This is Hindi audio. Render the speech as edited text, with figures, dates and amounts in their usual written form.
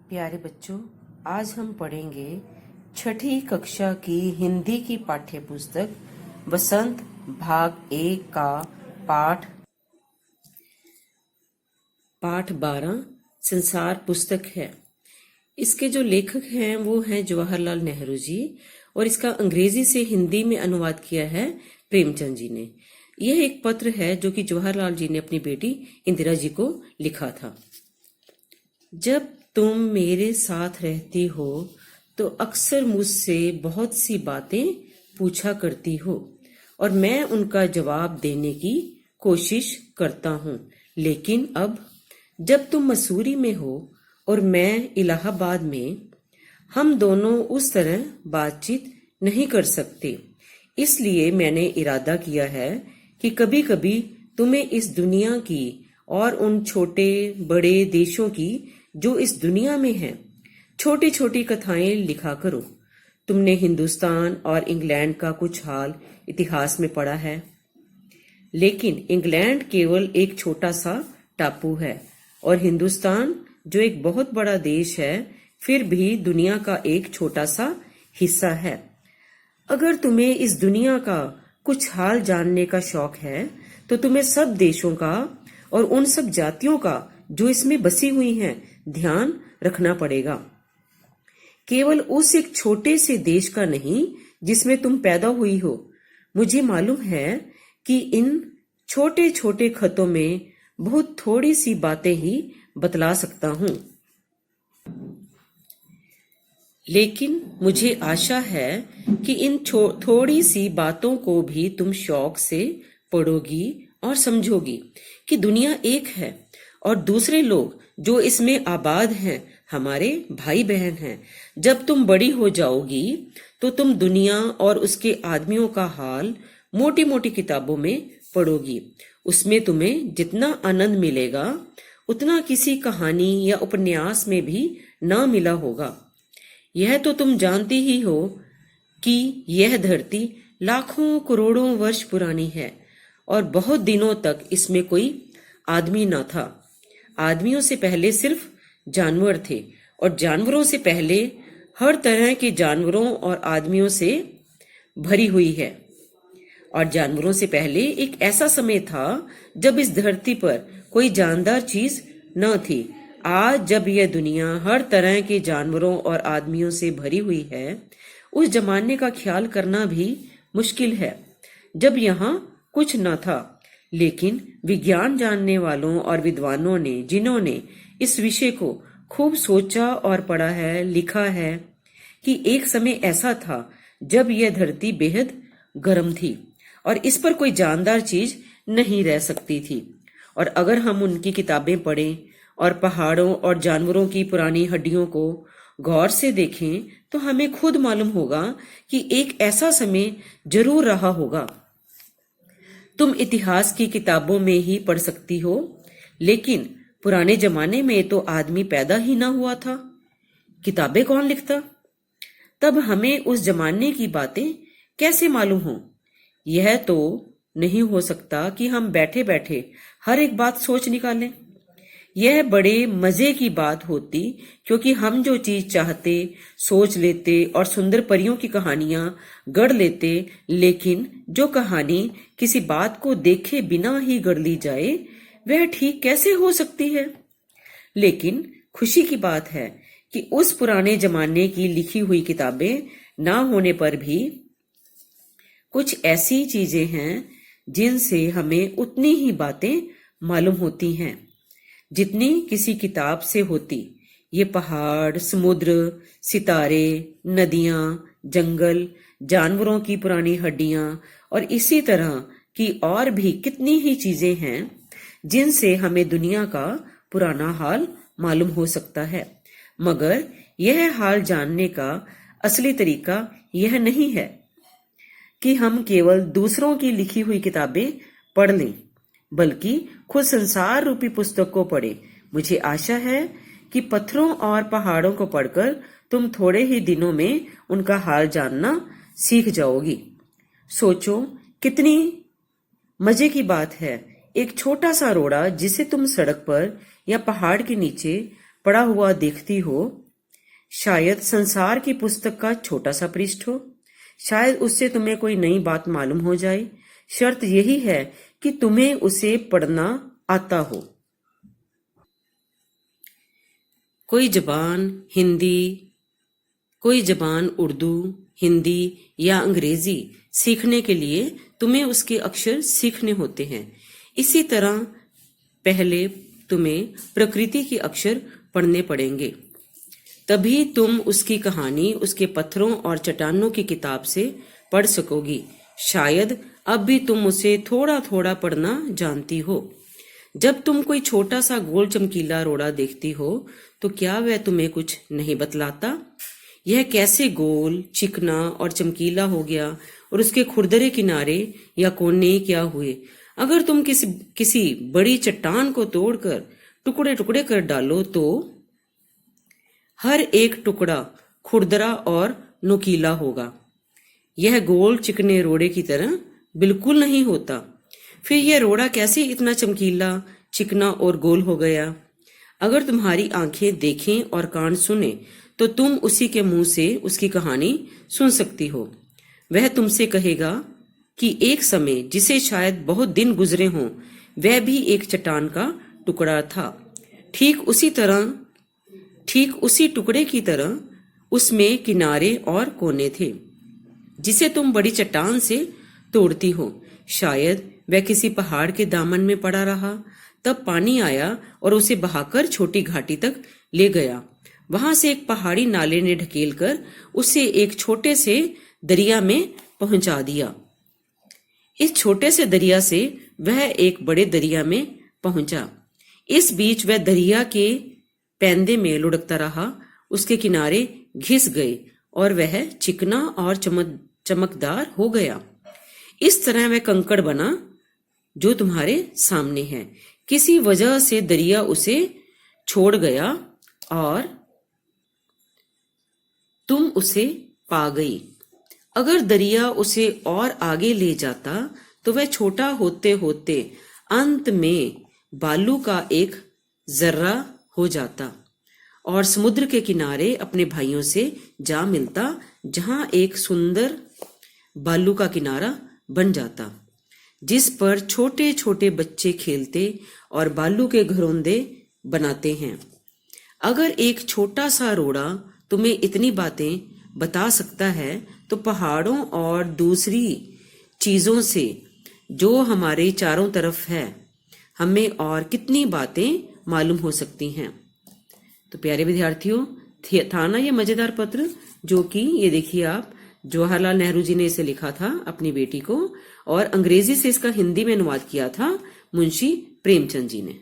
प्यारे बच्चों, आज हम पढ़ेंगे छठी कक्षा की हिंदी की पाठ्य पुस्तक बसंत भाग 1 का पाठ 12 संसार पुस्तक है। इसके जो लेखक हैं वो हैं जवाहरलाल नेहरू जी और इसका अंग्रेजी से हिंदी में अनुवाद किया है प्रेमचंद जी ने। यह एक पत्र है जो कि जवाहरलाल जी ने अपनी बेटी इंदिरा जी को लिखा था। जब तुम मेरे साथ रहती हो तो अक्सर मुझसे बहुत सी बातें पूछा करती हो और मैं उनका जवाब देने की कोशिश करता हूँ, लेकिन अब जब तुम मसूरी में हो और मैं इलाहाबाद में, हम दोनों उस तरह बातचीत नहीं कर सकते। इसलिए मैंने इरादा किया है कि कभी कभी तुम्हें इस दुनिया की और उन छोटे बड़े देशों की जो इस दुनिया में हैं छोटी छोटी कथाएं लिखा करो। तुमने हिंदुस्तान और इंग्लैंड का कुछ हाल इतिहास में पढ़ा है, लेकिन इंग्लैंड केवल एक छोटा सा टापू है और हिंदुस्तान जो एक बहुत बड़ा देश है फिर भी दुनिया का एक छोटा सा हिस्सा है। अगर तुम्हें इस दुनिया का कुछ हाल जानने का शौक है तो तुम्हें सब देशों का और उन सब जातियों का जो इसमें बसी हुई हैं ध्यान रखना पड़ेगा। केवल उस एक छोटे से देश का नहीं जिसमें तुम पैदा हुई हो। मुझे मालूम है कि इन छोटे छोटे खतों में बहुत थोड़ी सी बातें ही बतला सकता हूँ, लेकिन मुझे आशा है कि इन थोड़ी सी बातों को भी तुम शौक से पढ़ोगी और समझोगी कि दुनिया एक है और दूसरे लोग जो इसमें आबाद हैं हमारे भाई बहन हैं। जब तुम बड़ी हो जाओगी तो तुम दुनिया और उसके आदमियों का हाल मोटी मोटी किताबों में पढ़ोगी। उसमें तुम्हें जितना आनंद मिलेगा उतना किसी कहानी या उपन्यास में भी ना मिला होगा। यह तो तुम जानती ही हो कि यह धरती लाखों करोड़ों वर्ष पुरानी है और बहुत दिनों तक इसमें कोई आदमी ना था। आदमियों से पहले सिर्फ जानवर थे और जानवरों से पहले हर तरह के जानवरों और आदमियों से भरी हुई है। और जानवरों से पहले एक ऐसा समय था जब इस धरती पर कोई जानदार चीज न थी। आज जब यह दुनिया हर तरह के जानवरों और आदमियों से भरी हुई है, उस जमाने का ख्याल करना भी मुश्किल है जब यहाँ कुछ न था। लेकिन विज्ञान जानने वालों और विद्वानों ने जिन्होंने इस विषय को खूब सोचा और पढ़ा है, लिखा है कि एक समय ऐसा था जब यह धरती बेहद गर्म थी और इस पर कोई जानदार चीज नहीं रह सकती थी। और अगर हम उनकी किताबें पढ़ें और पहाड़ों और जानवरों की पुरानी हड्डियों को गौर से देखें तो हमें खुद मालूम होगा कि एक ऐसा समय जरूर रहा होगा। तुम इतिहास की किताबों में ही पढ़ सकती हो, लेकिन पुराने जमाने में तो आदमी पैदा ही ना हुआ था। किताबें कौन लिखता? तब हमें उस जमाने की बातें कैसे मालूम हो? यह तो नहीं हो सकता कि हम बैठे बैठे हर एक बात सोच निकालें। यह बड़े मजे की बात होती, क्योंकि हम जो चीज चाहते सोच लेते और सुंदर परियों की कहानियां गढ़ लेते, लेकिन जो कहानी किसी बात को देखे बिना ही गढ़ ली जाए वह ठीक कैसे हो सकती है? लेकिन खुशी की बात है कि उस पुराने जमाने की लिखी हुई किताबें ना होने पर भी कुछ ऐसी चीजें हैं जिनसे हमें उतनी ही बातें मालूम होती हैं जितनी किसी किताब से होती। ये पहाड़, समुद्र, सितारे, नदियां, जंगल, जानवरों की पुरानी हड्डियां और इसी तरह की और भी कितनी ही चीजें हैं जिनसे हमें दुनिया का पुराना हाल मालूम हो सकता है। मगर यह हाल जानने का असली तरीका यह नहीं है कि हम केवल दूसरों की लिखी हुई किताबें पढ़ लें, बल्कि खुद संसार रूपी पुस्तक को पढ़ें। मुझे आशा है कि पत्थरों और पहाड़ों को पढ़कर तुम थोड़े ही दिनों में उनका हाल जानना सीख जाओगी। सोचो कितनी मजे की बात है, एक छोटा सा रोड़ा जिसे तुम सड़क पर या पहाड़ के नीचे पड़ा हुआ देखती हो, शायद संसार की पुस्तक का छोटा सा पृष्ठ हो, शायद उससे तुम्हें कोई नई बात मालूम हो जाए। शर्त यही है कि तुम्हें उसे पढ़ना आता हो। कोई जबान उर्दू, हिंदी या अंग्रेजी सीखने के लिए तुम्हें उसके अक्षर सीखने होते हैं। इसी तरह पहले तुम्हें प्रकृति के अक्षर पढ़ने पड़ेंगे, तभी तुम उसकी कहानी उसके पत्थरों और चट्टानों की किताब से पढ़ सकोगी। शायद अब भी तुम उसे थोड़ा थोड़ा पढ़ना जानती हो। जब तुम कोई छोटा सा गोल चमकीला रोड़ा देखती हो तो क्या वह तुम्हें कुछ नहीं बतलाता? यह कैसे गोल, चिकना और चमकीला हो गया और उसके खुरदरे किनारे या कोने क्या हुए? अगर तुम किसी बड़ी चट्टान को तोड़कर टुकड़े टुकड़े कर डालो तो हर एक टुकड़ा खुरदरा और नुकीला होगा। यह गोल चिकने रोड़े की तरह बिल्कुल नहीं होता। फिर यह रोड़ा कैसे इतना चमकीला, चिकना और गोल हो गया? अगर तुम्हारी आंखें देखें और कान सुने तो तुम उसी के मुंह से उसकी कहानी सुन सकती हो। वह तुमसे कहेगा कि एक समय जिसे शायद बहुत दिन गुजरे हों, वह भी एक चट्टान का टुकड़ा था। ठीक उसी टुकड़े की तरह उसमें किनारे और कोने थे, जिसे तुम बड़ी चट्टान से तोड़ती हो। शायद वह किसी पहाड़ के दामन में पड़ा रहा, तब पानी आया और उसे बहाकर छोटी घाटी तक ले गया। वहां से एक पहाड़ी नाले ने ढकेलकर उसे एक छोटे से दरिया में पहुंचा दिया। इस छोटे से दरिया से वह एक बड़े दरिया में पहुंचा। इस बीच वह दरिया के पैंदे में लुढ़कता रहा, उसके किनारे घिस गए और वह चिकना और चमकदार हो गया। इस तरह वह कंकड़ बना जो तुम्हारे सामने है। किसी वजह से दरिया उसे छोड़ गया और तुम उसे पा गई। अगर दरिया उसे और आगे ले जाता तो वह छोटा होते होते अंत में बालू का एक जर्रा हो जाता और समुद्र के किनारे अपने भाइयों से जा मिलता, जहां एक सुंदर बालू का किनारा बन जाता, जिस पर छोटे छोटे बच्चे खेलते और बालू के घरौंदे बनाते हैं। अगर एक छोटा सा रोड़ा तुम्हें इतनी बातें बता सकता है तो पहाड़ों और दूसरी चीजों से जो हमारे चारों तरफ है, हमें और कितनी बातें मालूम हो सकती हैं। तो प्यारे विद्यार्थियों, था ना ये मजेदार पत्र, जो कि ये देखिए आप, जवाहरलाल नेहरू जी ने इसे लिखा था अपनी बेटी को, और अंग्रेजी से इसका हिंदी में अनुवाद किया था मुंशी प्रेमचंद जी ने।